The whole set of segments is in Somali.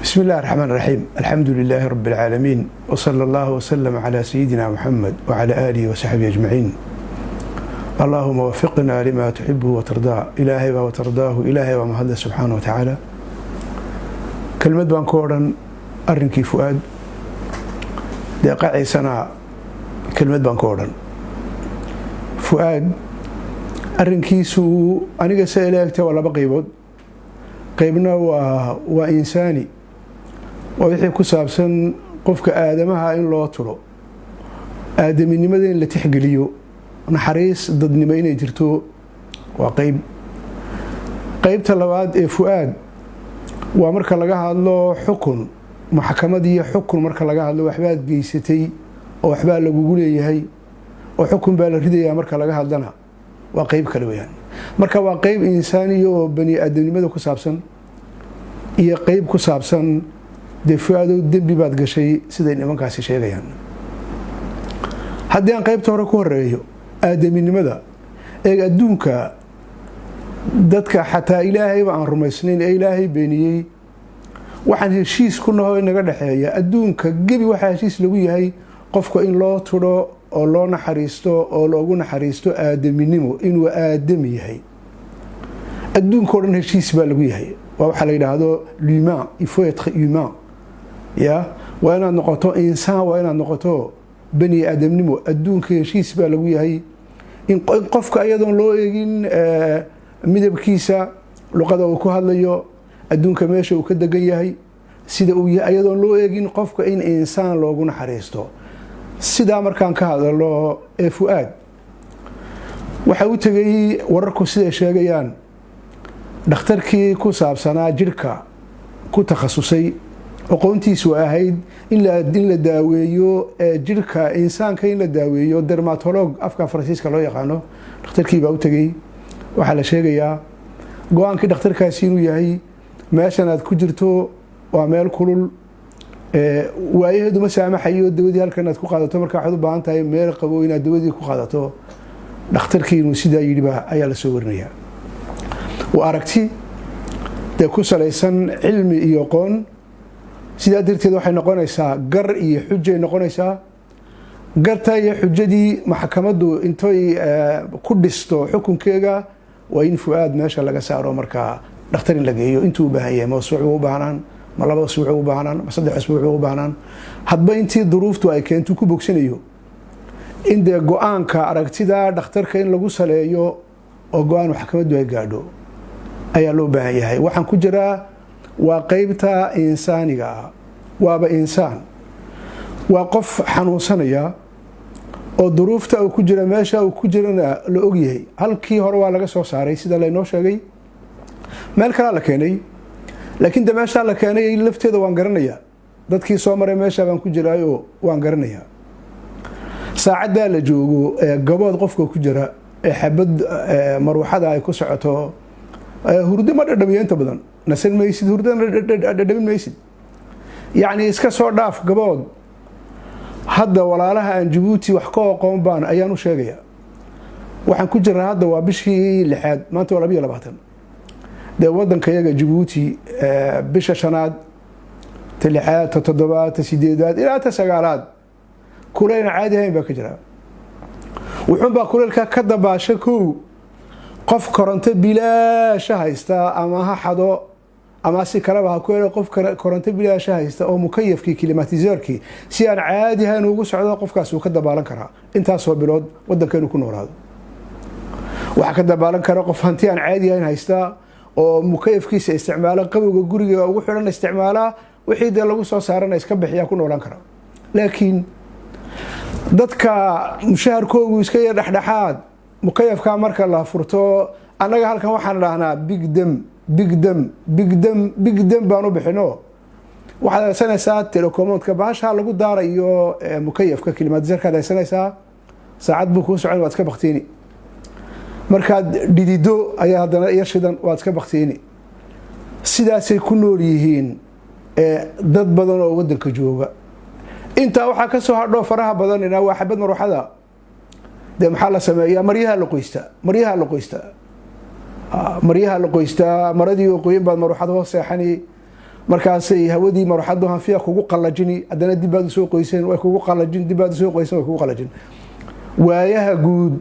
بسم الله الرحمن الرحيم. الحمد لله رب العالمين، وصلى الله وسلم على سيدنا محمد وعلى آله وصحبه أجمعين. اللهم وفقنا لما تحبه وترضاه. إلهي وترضاه إلهي ومهد سبحانه وتعالى. كلمة بانكورن أرنكي فؤاد دقائق سنة. كلمة بانكورن فؤاد أرنكي سو أنا سألت ولا بقيبود قيبنا وإنساني ووحي كسابسن قفك آدمها إن لو ترو آدمي نمدين اللي تحقليو نحريس ضد نمين يجرتو وقيب تلواد فؤاد ومركا لقاها الله حكم محكمة دي حكم مركا لقاها الله وحباد جيستي وحباد لقولي هي وحكم بالردية مركا لقاها لنا وقيب كلويان marka waa qayb insaani oo bani aadamnimada ku saabsan iyo qayb ku saabsan defaado dambi baad gashay sida nimankaasi sheegayaan. haddii aan qaybta hore ku horeeyo aadaminimada ee adduunka dadka xataa ilaahay aan rumaysnayn ee ilaahay beeniyay waxaan heshiis ku nahay naga dhaxeeya adduunka gabi waxa heshiis lagu yahay qofka in loo turo oo loo naxariisto oo loogu naxariisto aadaminimo inuu aadami yahay. adduunka oo dhan heshiis baa lagu yahay. waa waxa la yiraahdo l'humain, il faut être humain. waa inaad noqoto insaan, waa inaad noqoto bani aadamnimo. adduunka heshiis baa lagu yahay in qofka ayadoon loo eegin midabkiisa, luqada uu ku hadlayo, adduunka meesha uu ka degan yahay, sida uu yahay ayadoon loo eegin qofka in insaan loogu naxariisto. sidaa markaan ka hadalo fu'aad waxa uu tagay wararku sida sheegayaan dhakhtarkii ku saabsanaa jirka ku takhasusay aqoontiisu ahayd in la daaweeyo jirka insaanka in la daaweeyo dermatolog afka Faransiiska loo yaqaano. dhakhtarkii baa u tagay waxa la sheegayaa go'aankii dhakhtarkaasi inuu yahay meeshan aad ku jirto waa meel kulul waayaheedu ma saamaxayo dawadii halkan aad ku qaadato marka waxaad u baahan tahay meel qabow inaad dawadii ku qaadato. dhakhtarkii inuu sidaa yidhi ayaa la soo warinayaa. waa aragti dee ku salaysan cilmi iyo aqoon. sidaa darteed waxay noqonaysaa gar iyo xujay noqonaysaa. garta iyo xujadii maxkamaddu intay ku dhisto xukunkeega waa in fu'aad meesha laga saaro marka dhakhtar in la geeyo intuu u baahan yahay. mawsuuc u baahnaan ma laba usbuuc u baahnaan ma saddex usbuuc u baahnaan hadba intii duruuftu ay keento ku bogsanayo in dee go'aanka aragtida dhakhtarka in lagu saleeyo oo go'aan maxkamaddu ay gaadho ayaa loo baahan yahay. waxaan ku jiraa waa qaybta insaaniga ah. waaba insaan, waa qof xanuunsanaya oo duruufta uu ku jira meesha uu ku jirana la ogyahay. halkii hore waa laga soo saaray sida laynoo sheegay, meel kale la keenay, laakiin de meesha la keenay lafteeda waan garanayaa. dadkii soo maray meesha baan ku jiraayo waan garanayaa. saacadda la joogo gabood qofka ku jira xabad marwaxada ay ku socoto hurdo ma dhadhamiyeenta badan nasan maysid, hurdana dhadhamin maysid. yacni iska soo dhaaf gabood. hadda walaalaha aan Djibouti wax ka aqoon baan ayaan u sheegayaa. waxaan ku jiraa hadda waa bishii 6aad, maanta waa 22. de waddankayaga Djibouti bisha 5aad, 6aad, 7aad, 8aad ilaa 9aad kulayl caadi ahayn baa ka jira. wuxuun baa kulaylka ka dabaasha kow qof koronto bilaasha haysta ama ha xado ama si kaleba ha ku helo qof koronto bilaasha haysta oo mukayafkii klimatizeerkii si aan caadi ahayn ugu socdo qofkaas uu ka dabaalan karaa intaasoo bilood waddankeenu ku noolaado. waxa ka dabaalan kara qof hanti aan caadi ahayn haysta oo mukayafkiisa isticmaala qabowga guriga ugu xiran isticmaala wixii de lagu soo saarana iska bixiya ku noolaan kara. laakiin dadka mushaharkoodu iska yar dhaxdhaxaad mukayafka marka la furto anaga halkan waxaan dhahnaa big dam baan u bixino. waxaad haysanaysaa telekomoodka baasha lagu daarayo mukayafka klimatizeerka haysanaysaa. saacad buu kuu socon waad iska baktiini. markaad dhidido ayaa haddana iyo shidan waad iska baktiini. sidaasay ku nool yihiin dad badan oo waddanka jooga. intaa waxaa ka soo hadho faraha badanina waa xabad marwaxada. de maxaa la sameeyaa? maryaha la qoystaa maradii oo qoyin baad marwaxada hoos seexani markaasay hawadii marwaxadu hanfiya kugu qalajini haddana dib baad soo qoyseen way kugu qalajin dib baad soo qoyseen way kugu qalajin waayaha guud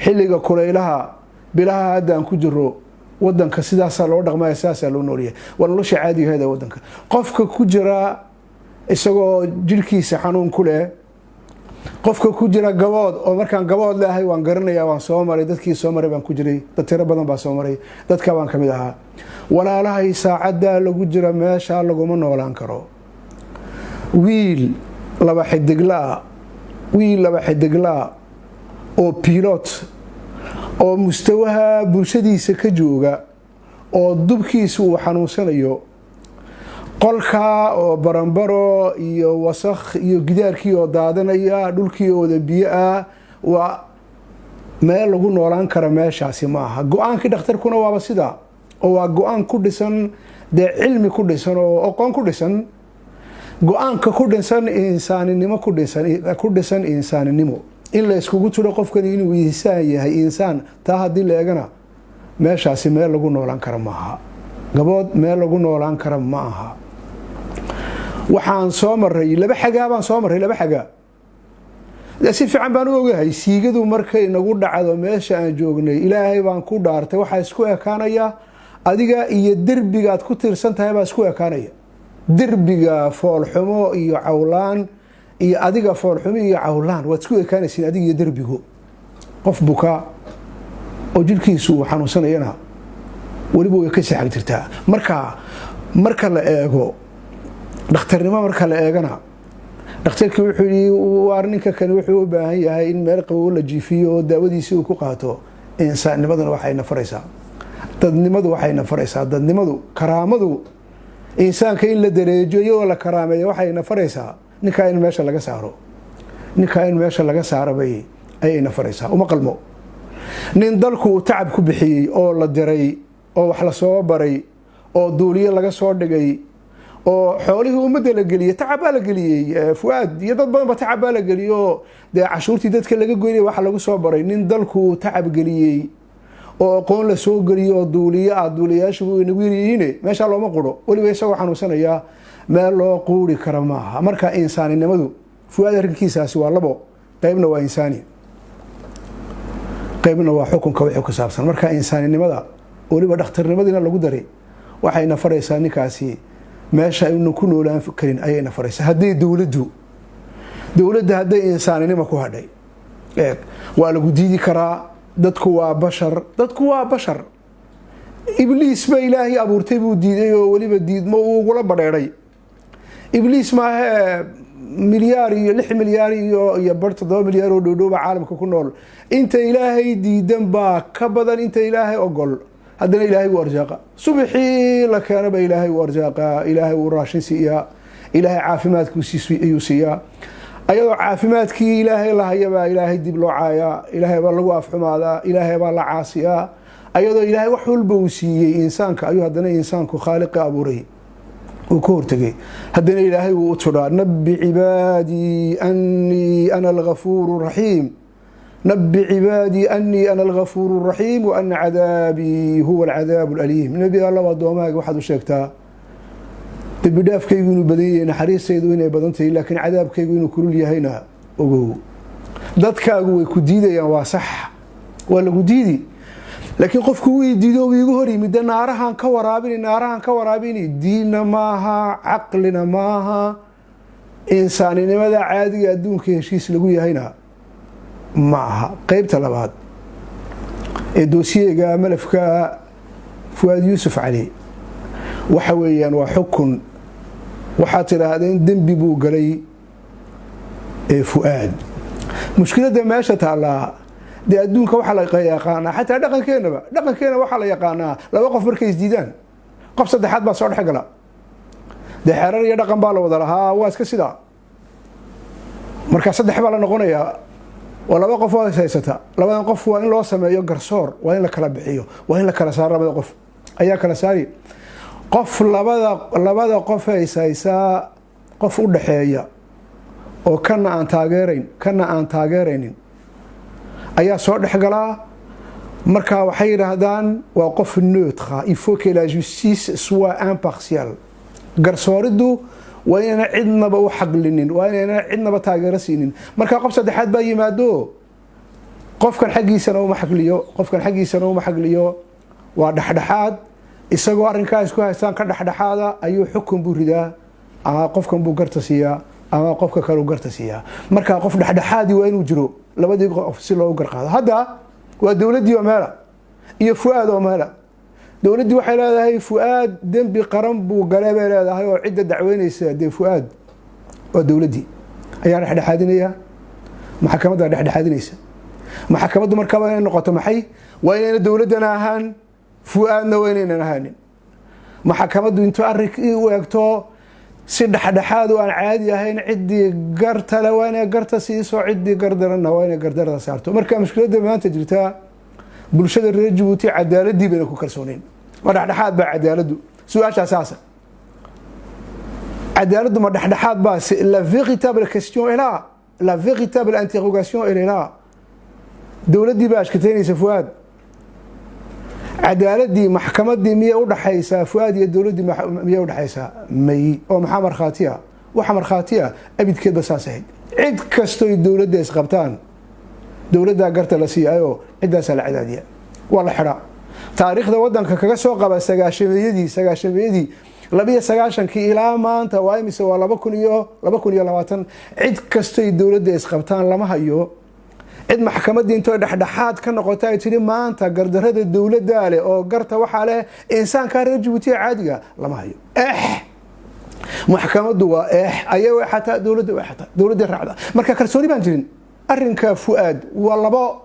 xilliga kulaylaha bilaha hadda aan ku jiro wadanka sidaas loo dhaqmay sidaas loo nooliyay nolosha caadiga ah wadanka qofka ku jira isagoo jirkiisa xanuun ku leh qofka ku jira gabood oo markaan gabood leeyahay waan garanayaa waan soo maray dadkii soo maray baan ku jiray dad tiro badan baa soo maray dadka baan kamid ahaa walaalahay saacada lagu jira meesha laguma noolaan karo wiil laba xidigla oo pilot oo mustawaha bulshadiisa ka jooga oo dubkiisa uu xanuunsanayo qolka oo baranbaro iyo wasakh iyo gidaarkii oo daadanaya dhulkii oo wada biyo ah waa meel lagu noolaan kara meeshaasi ma aha go'aankii dhakhtarkuna waaba sida oo waa go'aan ku dhisan cilmi ku dhisan oo aqoon ku dhisan go'aanka ku dhisan insaaninimo ku dhisan insaaninimo in la iskugu tiro qofkani inuu insaan yahay insaan taa hadii la eegana meeshaasi meel lagu noolaan kara ma aha gabood meel lagu noolaan kara ma aha waxaan soo maray laba xagaa si fiican baan u ogahay siigadu markay nagu dhacdo meesha aan joognay ilaahay baan ku dhaartay waxa isku ekaanaya adiga iyo derbigaad ku tiirsan tahay baa isku ekaanaya derbiga foolxumo iyo cawlaan iyo adiga foolxumo iyo cawlaan waad isku ekaanaysiin adiga iyo derbigu qof buka oo jirkiisu uu xanuunsanayana weliba way ka saxag jirtaa marka la eego dhakhtarnimo marka la eegana dhakhtarkii wuxuu yidhi waar ninka kani wuxuu u baahan yahay in meel qabow la jiifiyo oo daawadiisii uu ku qaato insaannimaduna waxayna faraysaa dadnimadu karaamadu insaanka in la dareejiyo oo la karaameeyo waxayna faraysaa ninkaa in meesha laga saaro ayayna faraysaa uma qalmo nin dalku uu tacab ku bixiyey oo la diray oo wax la soo baray oo duuliyo laga soo dhigay oo xoolihii ummadda la geliyay tacab baa la geliyey fuaad iyo dad badan ba tacab baa la geliyay oo dee cashuurtii dadka laga goynay waxa lagu soo baray nin dalku tacab geliyey oo aqoon la soo geliyay oo duuliyaashu inagu yiriin meesha looma quro waliba isagoo xanuunsanaya meel loo quuri kara maaha marka insaaninimadu fuaad arrinkiisaasi waa labo qaybna waa insaani qaybna waa xukunka wixii ku saabsan marka insaaninimada waliba dhakhtarnimadina lagu daray waxayna faraysaa ninkaasi meesha aynu ku noolaan karin ayayna faraysaa haddii dowladda hadday insaaninimo ku hadhay waa lagu diidi karaa dadku waa bashar ibliis ba ilaahay abuurtay buu diiday oo waliba diidmo uu ugula badheeray ibliis maaha milyaar iyo 6 milyaar iyo 7 milyaar oo dhowdhowba caalamka ku nool inta ilaahay diidan baa ka badan inta ilaahay ogol haddana ilaahay wuu arjaaqa subaxii la keenaba ilaahay wuu arjaaqa ilaahay wuu raashin siiyaa ilaahay caafimaadkiisu ayuu siiyaa ayadoo caafimaadkii ilaahay la hayaba ilaahay dib loo caayaa ilaahay baa lagu afxumaadaa ilaahay baa la caasiyaa ayadoo ilaahay wax walba uu siiyey insaanka ayuu haddana insaanku khaaliqi abuuray uu ka hortegay haddana ilaahay wuu u tudhaa nabbi cibaadii annii ana alghafuuru raxiim نبي عبادي أني أنا الغفور الرحيم وأن عذابي هو العذاب الأليم نبي الله ودوماك واحد وشيكتا بداف كيقولوا بدين حريص سيدوين بدنتي لكن عذاب كيقولوا كل يهينا وقو ضدك أقوي كديدة يا واصح ولا كديدي لكن قف كوي ديدو ويقهري مدى نارها كورابيني ديننا ماها عقلنا ماها إنساني ماذا عادي أدون كيشيس لقو يهينا معها قيبت لبعض الدوسية ملفك فؤاد يوسف علي وحويا وحكم وحاطر هذين دنبي بو قلي فؤاد مشكلة ده ماشة على دي أدونك وحلا يقانا حتى دقن كينا وحلا يقانا لو وقف مركز ديدان قف صدحات با صور حقلا دي حرار يدقن بالا وضلها واسك سيدا مركز صدح بالا نقونيا ولما قف هيستا لما قف وين لو سميو غرسور وين لا كلا بخيو وين لا كلا سار لبدا قف ايا كلا ساري قف لبدا قف هيسا قف u dhaxeeya oo kana aan taageeraynin ayaa soo dhaxgalaa marka waxay yiraahdaan waa qof neutre il faut que la justice soit impartiale garsooridu waa inayna cidnaba u xaqlinin waa inayna cidnaba taageero siinin marka qof saddexaad baa yimaado qofkan xaqiisana uma xaqliyo waa dhaxdhaxaad isagoo arrinkaas ku haystaan ka dhaxdhaxaada ayuu xukun buu ridaa ama qofkan buu garta siiyaa ama qofka kale uu garta siiyaa marka qof dhaxdhaxaadi waa inuu jiro labadii qof si loo garqaado hadda waa dawladii oo meela iyo fuaad oo meela dawladii waxay leedahay fuaad dambi qaran buu galay bay leedahay oo cidda dacweynaysa de fuaad oo dawladii ayaa dhaxdhaxaadinaya maxkamadda dhaxdhaxaadinaysa maxkamaddu markaa waa inay noqoto maxay waa inayna dawladana ahaan fuaadna waa inaynan ahaanin maxkamaddu intuu arrinkii u eegto si dhaxdhaxaad oo aan caadi ahayn ciddii garta le waa inay garta siiso ciddii gardarana waa inay gardarada saarto marka mushkiladda maanta jirta bulshada reer Djibouti cadaaladii bayna ku kalsoonayn ma dhaxdhaxaad baa cadaaladdu su'aasha asaasa cadaaladdu ma dhaxdhaxaad baa la véritable question est là la véritable interrogation elle est là dawladii baa ashkateynaysa fuaad cadaaladii maxkamadii miyay u dhaxaysaa fuaad iyo dawladii miyay u dhaxaysaa may oo maxaa markhaatiya waxa markhaatiya abidkeed ba saas ahayd cid kasto ay dawladda isqabtaan dawladda garta la siiyo cidaas la cadaadiya wala xira taariikhda wadanka kaga soo qaba sagaashameeyadii 29 ilaa maanta waa imise waa 2020 cid kasto ay dawladda isqabtaan lama hayo cid maxkamadii intoo dhaxdhaxaad ka noqotay ay tiri maanta gardarada dawladda leh oo garta waxa leh insaanka reer Djibouti caadiga lama hayo maxkamaddu waa ayaga xataa dawladda raacda marka kalsooni baan jirin arrinka fuaad waa labo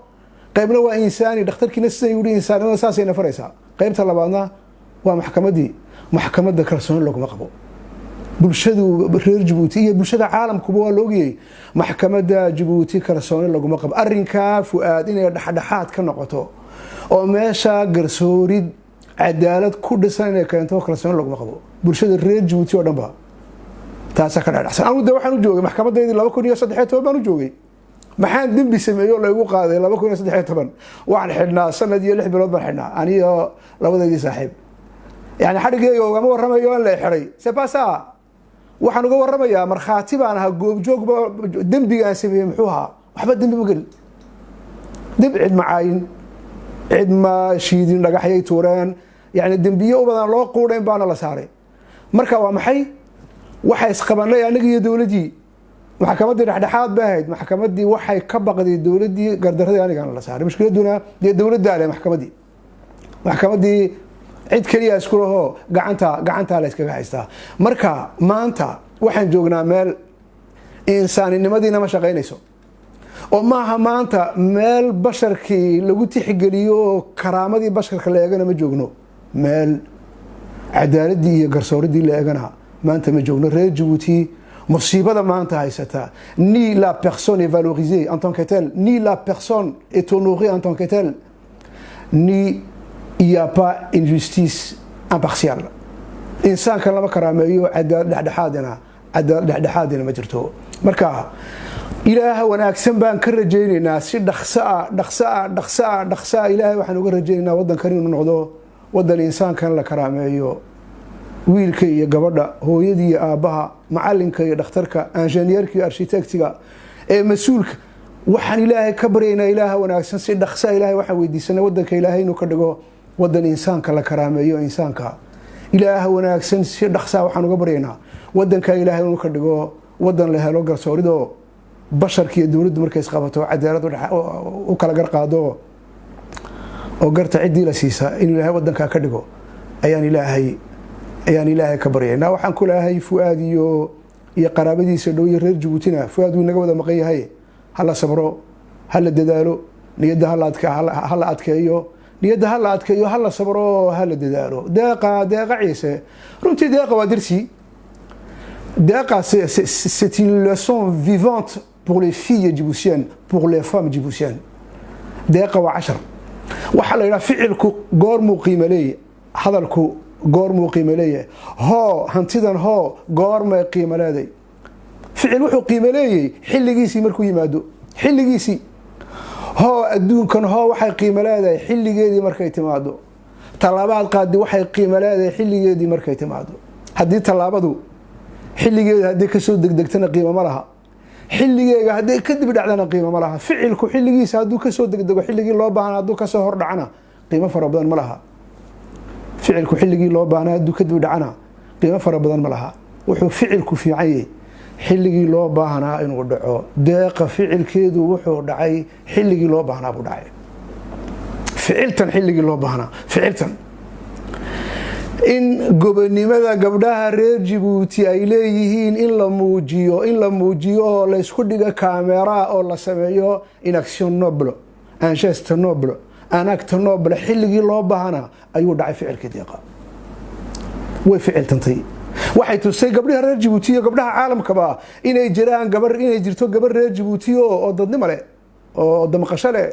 qaybna waa insaani dhakhtarkiina sidoo yiri insaanada saasayna faraysa qaybta labaadna waa maxkamadda kalsooni laguma qabo bulshadu reer Djibouti iyo bulshada caalamkuba waa loogiyay maxkamadda Djibouti kalsooni laguma qabo arrinka fuaad inay dhaxdhaxaad ka noqoto oo meesha garsoorid cadaalad ku dhisan inay keento kalsooni laguma qabo bulshada reer Djibouti oo dhanba taas ka dhacsan anu waxaan u joogay maxkamadeedii 2013 baan u joogay maxaan dambi sameeyo lagu qaaday 2013 waxaan xidhnaa sanad iyo 6 bilood baan xidhnaa aniyo labadeedii saaxiib yani xarigeeyo ugama warramayo aan la xiray c'est pas ça waxaan uga warramayaa markhaati baan ahaa goobjoog dambiga aan sameeyay muxuu ahaa waxba dambi ma gelin dambi cid macaayin cid ma shiidin dhagaxyay tuureen yani dambiyo u badan loo quudhayn baana la saaray marka waa maxay waxa isqabanay aniga iyo dawladii maxkamadii dhaxdhaxaad baa ahayd maxkamadii waxay ka baqday dawladii gardaradii aniga la saaray mushkiladuna dawladda leh maxkamadii cid kaliya isku laho gacanta la iskaga haystaa marka maanta waxaan joognaa meel insaanimadiina ma shaqeynayso oo maaha maanta meel basharkii lagu tixgeliyo karaamadii basharka la eegana ma joogno meel cadaaladii iyo garsooridii la eegana maanta ma joogno reer Djibouti musiibada maanta haysata ni la personne est valorisée en tant que telle ni la personne est honorée en tant que telle ni il n'y a pas une justice impartiale إنسان كان لما كراميو عدال dhexdhexaadina ma jirto marka ilaaha wanaagsan baan ka rajaynaynaa si dhaqsaa ilaahay waxaan uga rajaynaynaa wadankan inuu noqdo wadan insaankan la karaameeyo wiilka iyo gabadha hooyadii iyo aabaha macalinka iyo dhakhtarka injineerka iyo architectiga ee mas'uulka waxaan ilaahay ka baryaynaa ilaaha wanaagsan si dhaqsaa ilaahay waxaan weydiisanaa wadanka ilaahay inuu ka dhigo wadan insaanka la karaameeyo insaanka ilaaha wanaagsan si dhaqsaa waxaan uga baryaynaa wadanka ilaahay inuu ka dhigo wadan la helo garsoorido basharka iyo dawladdu markay isqabato cadaalad u kala garqaado oo garta cidii la siisa in ilaahay wadanka ka dhigo ayaan ilaahay ka baryaynaa waxaan ku leeyahay Fuaad iyo qaraabadiisa dhow iyo reer Djiboutina Fuaad uu naga wada maqan yahay hala sabro hala dadaalo niyada hala adkeeyo niyada hala adkeeyo hala sabro hala dadaalo deeqa ciise runtii deeqa waa dirsi deeqa c'est une leçon vivante pour les filles djiboutiennes pour les femmes djiboutiennes deeqa waa 10 waxa la yiraahdaa ficilku goormuu qiimo leeyahay hadalku goormuu qiimo leeyahay hantidan goormay qiimo leedahay ficil wuxuu qiimo leeyahay xilligiisii markuu yimaado xilligiisii adduunkan waxay qiimo leedahay xilligeedii markay timaado talabaad qaadi waxay qiimo leedahay xilligeedii markay timaado haddii tallaabadu xilligeeda haddii ka soo degdegtana qiimo ma laha xilligeega haddii kadib dhacdana qiimo ma laha ficilku xilligiisa hadduu ka soo degdego xilligii loo baahnaa hadduu ka soo hor dhacana qiimo fara badan ma laha ficilku xilligii loo baahnaa hadduu kadib dhacana qiimo fara badan ma laha wuxuu ficilku fiican yahay xilligii loo baahnaa inuu dhaco deeqa ficilkeedu wuxuu dhacay xilligii loo baahnaa buu dhacay ficiltan xilligii loo baahnaa ficiltan in gobonimada gabdhaha reer Djibouti ay leeyihiin in la muujiyo oo la isku dhiga kaamera oo la sameeyo in action noble un geste noble un acte noble xilligii loo baahnaa ayuu dhacay ficilkii deeqa way ficiltantay waxay tusay gabdhaha reer Djibouti iyo gabdhaha caalamkaba inay jirto gabar reer Djibouti oo dadnimo leh oo damqasho leh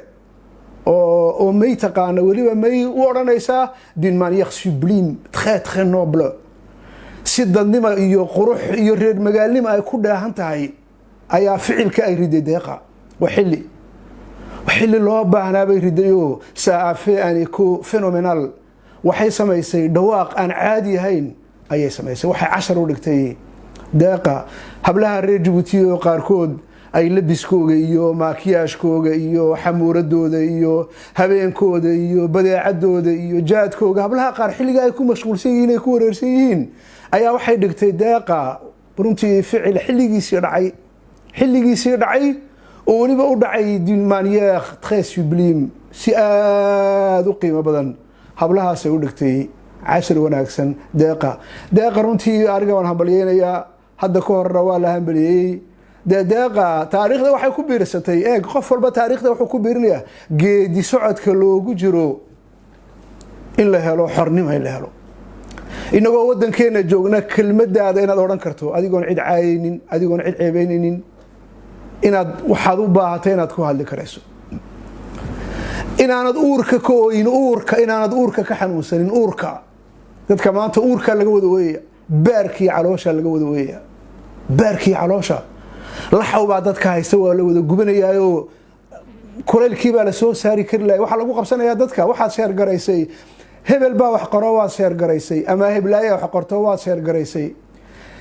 oo may taqaana waliba may u oranaysaa d'une manière sublime très très noble si dadnimo iyo qurux iyo reer magaalnimo ay ku dhaahan tahay ayaa ficilka ay riday deeqa waxilli loo baahnaa bay ridayo ça a fait un écho phénoménal waxay samaysay dhawaaq aan caadi ahayn ayay samaysay waxay cashar u dhigtay deeqa hablaha reer Djibouti oo qaarkood ay labiskooga iyo maakiyaashkooga iyo xamuuradooda iyo habeenkooda iyo badeecadooda iyo jaadkooga hablaha qaar xilliga ay ku mashquulsan yihiin ay ku wareersan yihiin ayaa waxay dhigtay deeqa runtii ficil xilligiisii dhacay oo waliba u dhacay d'une manière très sublime si aad u qiimo badan hablahaas ay u dhigtay cashar wanaagsan deeqa runtii ariga waan hambalyeynaya hadda ka horna waa la hambalyeeyay deeqa taariikhda waxay ku biirsatay qof walba taariikhda wuxuu ku biirinayaa geedi socodka loogu jiro in la helo xornimo in la helo inagoo wadankeena joogna kelmadaada inaad odhan karto adigoon cid caayaynin adigoon cid ceebeynaynin inaad waxaad u baahatay inaad ku hadli karayso inaanad uurka ka ooyin inaanad uurka ka xanuunsanin dadka maanta uurka laga wada weeya baarkii caloosha laga wada weeya baarkii caloosha laxaw baa dadka haysta waa la wada gubanayaayo kuleelkii baa la soo saari kari lahay waxaa lagu qabsanayaa dadka waxaad sheer garaysay hebel baa wax qoro waad sheer garaysay ama heblaaya wax qorto waad sheer garaysay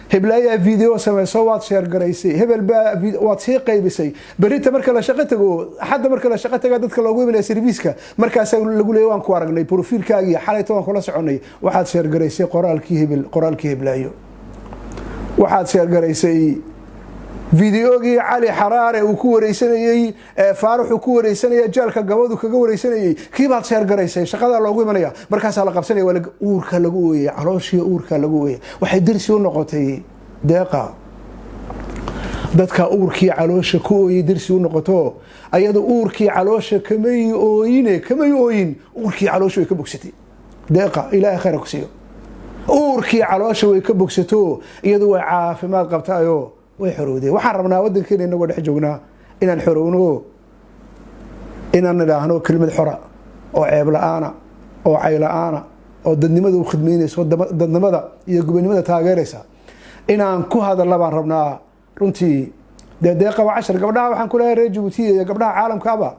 heblaaya video samayso waad sheer garaysay hebel baa waad sii qaybisay berita marka la shaqo tago xadda marka la shaqo taga dadka loogu imanaya serviska markaas lagu leeyahay waan ku aragnay profilkaagii xalayto waan kula soconay waxaad sheer garaysay qoraalkii heblaayo waxaad sheer garaysay فيديوغي علي حرارة وكو وريسانيي فاروح وكو وريسانيي جالكا قبض وكا وريسانيي كيبات سير قريسي شقادا لوغو منيا مركاسا لقبسانيي ولا اوركا لغوي علوشي اوركا لغوي waxay dirsi u noqotay deeqa dadka uurkii caloosha ku ooyay dirsi u noqoto ayada uurkii caloosha kamay ooyin uurkii caloosha way ka bogsatay deeqa ilaahay khayr ku siiyo uurkii caloosha way ka bogsato iyadu way caafimaad qabtaayo way xorowday waxaan rabnaa wadankeena inagoo dhex joognaa inaan xorowno inaan nidhaahno kelmad xora oo ceeb la'aana oo cay la'aana oo dadnimada u khidmaynayso dadnimada iyo gobonimada taageeraysa inaan ku hadalna baan rabnaa runtii deeqa waa 10 gabdhaha waxaan ku leeyahay reer Djibouti iyo gabdhaha caalamkaaba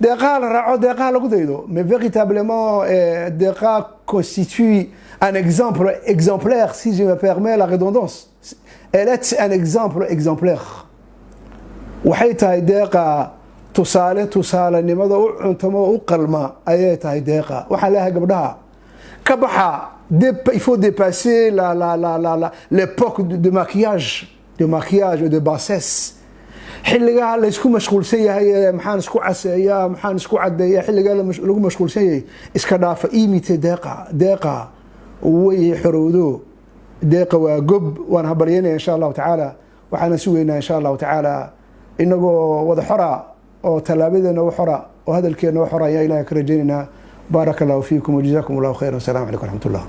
deeqa la raaco deeqa lagu daydo mais véritablement deeqa constitue un exemple exemplaire si je me permets la redondance. Elle est un exemple exemplaire. waxay tahay deeqa tusaale nimada u cuntamo u qalma ayay tahay deeqa waxa la gabdhaha ka baxa il faut dépasser l'époque de maquillage et de bassesse xilliga la isku mashquulsan yahay maxaan isku caseeyaa maxaan isku cadeeyaa xilliga lagu mashquulsan yahay iska dhaafa imite deeqa way xorowdo deeqa waa gob waan habaryeynaa insha Allah taala waxaan sugeynaa insha Allah taala inagoo wada xora oo talaabadeena u xora oo hadalkeena u xora ayaa ilaahay ka rajaynaa barakallahu fiikum wa jazaakumullahu khayran assalamu alaykum wa rahmatullah